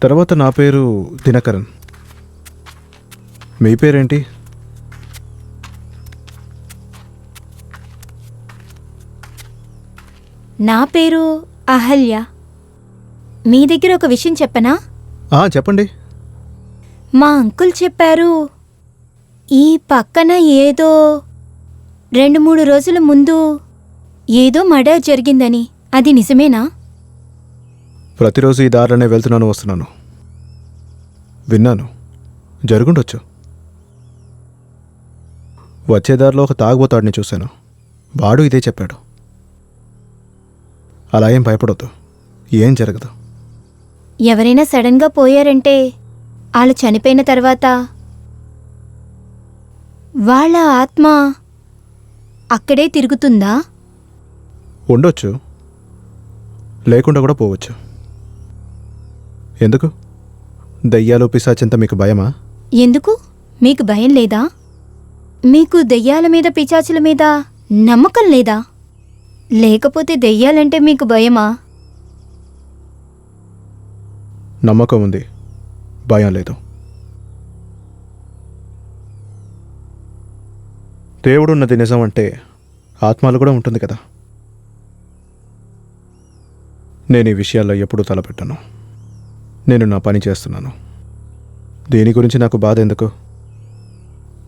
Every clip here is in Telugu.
తర్వాత నా పేరు దినకరన్. మీ పేరేంటి? నా పేరు అహల్య. మీ దగ్గర ఒక విషయం చెప్పనా? చెప్పండి. మా అంకుల్ చెప్పారు, ఈ పక్కన ఏదో 2-3 రోజుల ముందు ఏదో మర్డర్ జరిగిందని. అది నిజమేనా? ప్రతిరోజు ఈ దారిలోనే వెళ్తున్నాను వస్తున్నాను. విన్నాను, జరుగుండొచ్చు. వచ్చేదారిలో ఒక తాగుబోతాడిని చూశాను. వాడు ఇదే చెప్పాడు. అలా ఏం భయపడొద్దు, ఏం జరగదు. ఎవరైనా సడన్గా పోయారంటే వాళ్ళు చనిపోయిన తర్వాత వాళ్ళ ఆత్మ అక్కడే తిరుగుతుందా? ఉండొచ్చు, లేకుండా కూడా పోవచ్చు. ఎందుకు? దయ్యాలు పిశాచంత మీకు భయమా? ఎందుకు? మీకు భయం లేదా? మీకు దెయ్యాల మీద పిశాచుల మీద నమ్మకం లేదా? లేకపోతే దెయ్యాలంటే మీకు భయమా? నమ్మకం ఉంది, భయం లేదు. దేవుడున్నది నిజం అంటే ఆత్మలు కూడా ఉంటుంది కదా. నేను ఈ విషయాల్లో ఎప్పుడూ తలపెట్టను. నేను నా పని చేస్తున్నాను. దీని గురించి నాకు బాధ ఎందుకు?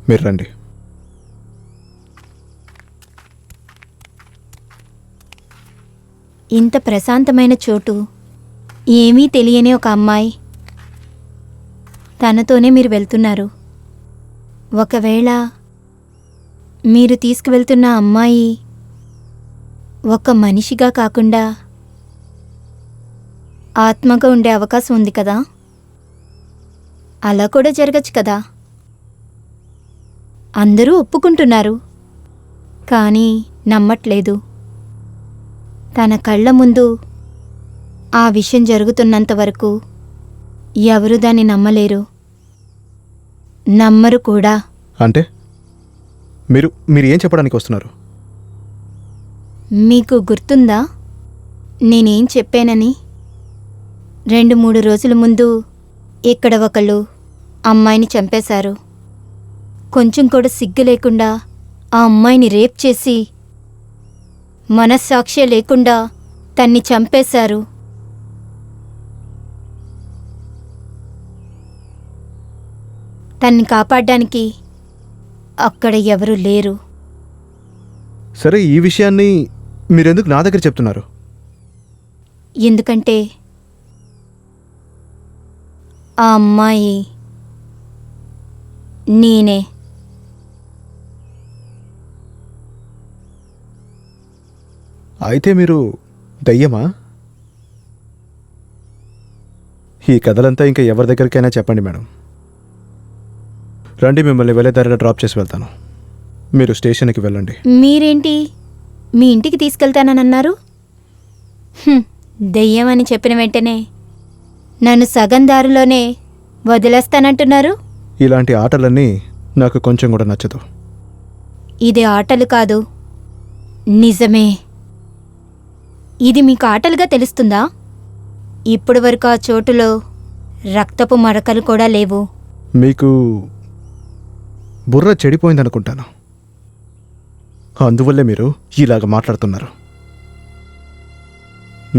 మీరు రండి. ఇంత ప్రశాంతమైన చోటు, ఏమీ తెలియని ఒక అమ్మాయి, తనతోనే మీరు వెళ్తున్నారు. ఒకవేళ మీరు తీసుకువెళ్తున్న అమ్మాయి ఒక మనిషిగా కాకుండా ఆత్మగా ఉండే అవకాశం ఉంది కదా. అలా కూడా జరగచ్చు కదా. అందరూ ఒప్పుకుంటున్నారు, కానీ నమ్మట్లేదు. తన కళ్ళ ముందు ఆ విషయం జరుగుతున్నంత వరకు ఎవరు దాన్ని నమ్మలేరు, నమ్మరు కూడా. అంటే మీరు ఏం చెప్పడానికి వస్తున్నారు? మీకు గుర్తుందా నేనేం చెప్పానని? 2-3 రోజుల ముందు ఇక్కడ ఒకళ్ళు అమ్మాయిని చంపేశారు. కొంచెం కూడా సిగ్గు లేకుండా ఆ అమ్మాయిని రేప్ చేసి మనస్సాక్షి లేకుండా తన్ని చంపేశారు. తన్ని కాపాడడానికి అక్కడ ఎవరూ లేరు. సరే, ఈ విషయాన్ని మీరెందుకు నా దగ్గర చెప్తున్నారు? ఎందుకంటే ఆ అమ్మాయి నేనే. అయితే మీరు దయ్యమా? ఈ కథలంతా ఇంకా ఎవరి దగ్గరికైనా చెప్పండి మేడం. రండి, మిమ్మల్ని వెళ్ళే దారిలో డ్రాప్ చేసి వెళ్తాను. మీరు స్టేషన్కి వెళ్ళండి. మీరేంటి మీ ఇంటికి తీసుకెళ్తానన్నారు? దెయ్యం అని చెప్పిన వెంటనే నన్ను సగం దారిలోనే వదిలేస్తానంటున్నారు. ఇలాంటి ఆటలన్నీ నాకు కొంచెం కూడా నచ్చదు. ఇది ఆటలు కాదు, నిజమే. ఇది మీకు ఆటలుగా తెలుస్తుందా? ఇప్పటి వరకు ఆ చోటులో రక్తపు మరకలు కూడా లేవు. మీకు బుర్ర చెడిపోయిందనుకుంటాను, అందువల్లే మీరు ఇలాగ మాట్లాడుతున్నారు.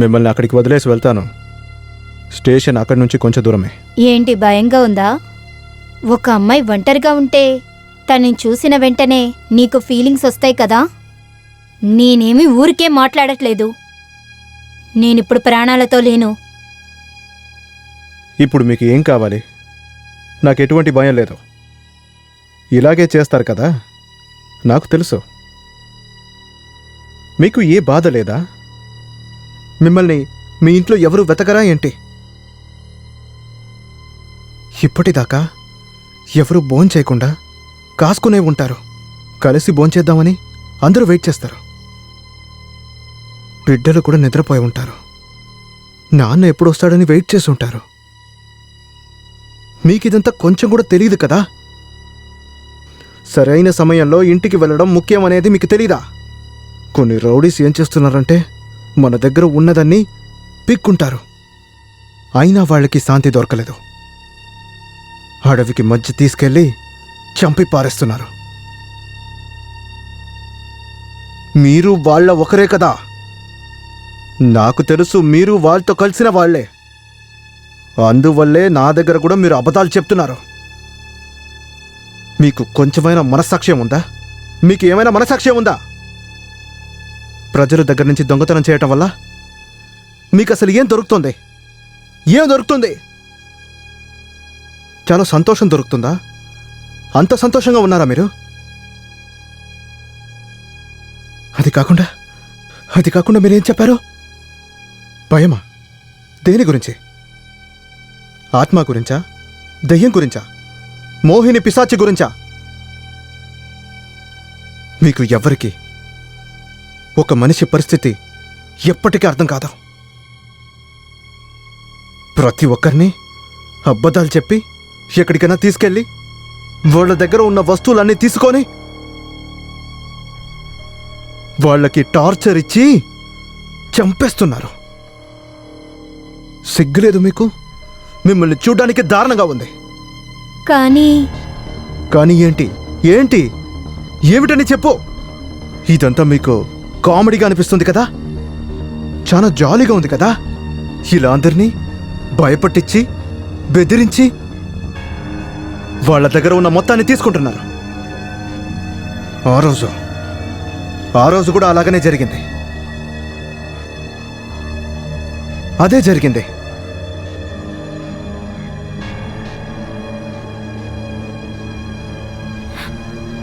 మిమ్మల్ని అక్కడికి వదిలేసి వెళ్తాను. స్టేషన్ అక్కడి నుంచి కొంచెం దూరమే. ఏంటి, భయంగా ఉందా? ఒక అమ్మాయి ఒంటరిగా ఉంటే తనని చూసిన వెంటనే నీకు ఫీలింగ్స్ వస్తాయి కదా. నేనేమి ఊరికే మాట్లాడట్లేదు. నేనిప్పుడు ప్రాణాలతో లేను. ఇప్పుడు మీకు ఏం కావాలి? నాకు ఎటువంటి భయం లేదు. ఇలాగే చేస్తారు కదా, నాకు తెలుసు. మీకు ఏ బాధ లేదా? మిమ్మల్ని మీ ఇంట్లో ఎవరు వెతకరా ఏంటి? ఇప్పటిదాకా ఎవరు భోంచేయకుండా కాసుకునే ఉంటారు. కలిసి భోంచేద్దామని అందరూ వెయిట్ చేస్తారు. బిడ్డలు కూడా నిద్రపోయి ఉంటారు. నాన్న ఎప్పుడు వస్తాడని వెయిట్ చేసి ఉంటారు. మీకిదంతా కొంచెం కూడా తెలియదు కదా. సరైన సమయంలో ఇంటికి వెళ్ళడం ముఖ్యం అనేది మీకు తెలీదా? కొన్ని రౌడీస్ ఏం చేస్తున్నారంటే మన దగ్గర ఉన్నదాన్ని పిక్కుంటారు. అయినా వాళ్ళకి శాంతి దొరకలేదు. అడవికి మధ్య తీసుకెళ్ళి చంపి పారేస్తున్నారు. మీరు వాళ్ళ ఒకరే కదా. నాకు తెలుసు మీరు వాళ్ళతో కలిసిన వాళ్లే. అందువల్లే నా దగ్గర కూడా మీరు అబద్ధాలు చెప్తున్నారు. మీకు కొంచెమైనా మనస్సాక్ష్యం ఉందా? మీకు ఏమైనా మనస్సాక్ష్యం ఉందా? ప్రజల దగ్గర నుంచి దొంగతనం చేయటం వల్ల మీకు అసలు ఏం దొరుకుతుంది? ఏం దొరుకుతుంది? చాలా సంతోషం దొరుకుతుందా? అంత సంతోషంగా ఉన్నారా మీరు? అది కాకుండా మీరేం చెప్పారు? భయమా? దేని గురించి? ఆత్మ గురించా? దయ్యం గురించా? మోహిని పిశాచి గురించా? మీకు ఎవ్వరికి ఒక మనిషి పరిస్థితి ఎప్పటికీ అర్థం కాదు. ప్రతి ఒక్కరిని అబద్ధాలు చెప్పి ఎక్కడికైనా తీసుకెళ్ళి వాళ్ళ దగ్గర ఉన్న వస్తువులన్నీ తీసుకొని వాళ్ళకి టార్చర్ ఇచ్చి చంపేస్తున్నారు. సిగ్గులేదు మీకు? మిమ్మల్ని చూడ్డానికి దారుణంగా ఉంది. కానీ ఏంటి ఏమిటని చెప్పు. ఇదంతా మీకు కామెడీగా అనిపిస్తుంది కదా? చాలా జాలీగా ఉంది కదా? ఇలా అందరినీ భయపట్టించి బెదిరించి వాళ్ళ దగ్గర ఉన్న మొత్తాన్ని తీసుకుంటున్నారు. ఆ రోజు కూడా అలాగనే జరిగింది. అదే జరిగింది.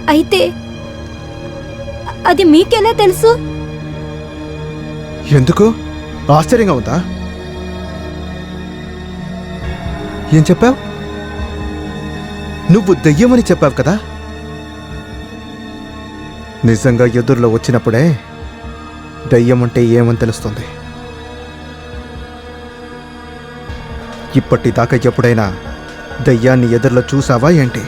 అయితే అది మీకెలా తెలుసు? ఎందుకు? ఆశ్చర్యంగా ఉందా? ఏం చెప్పావు? నువ్వు దెయ్యమని చెప్పావు కదా? నిజంగా ఎదురులో వచ్చినప్పుడే దెయ్యం అంటే ఏమని తెలుస్తుంది. ఇప్పటిదాకా ఎప్పుడైనా దెయ్యాన్ని ఎదురులో చూసావా ఏంటి?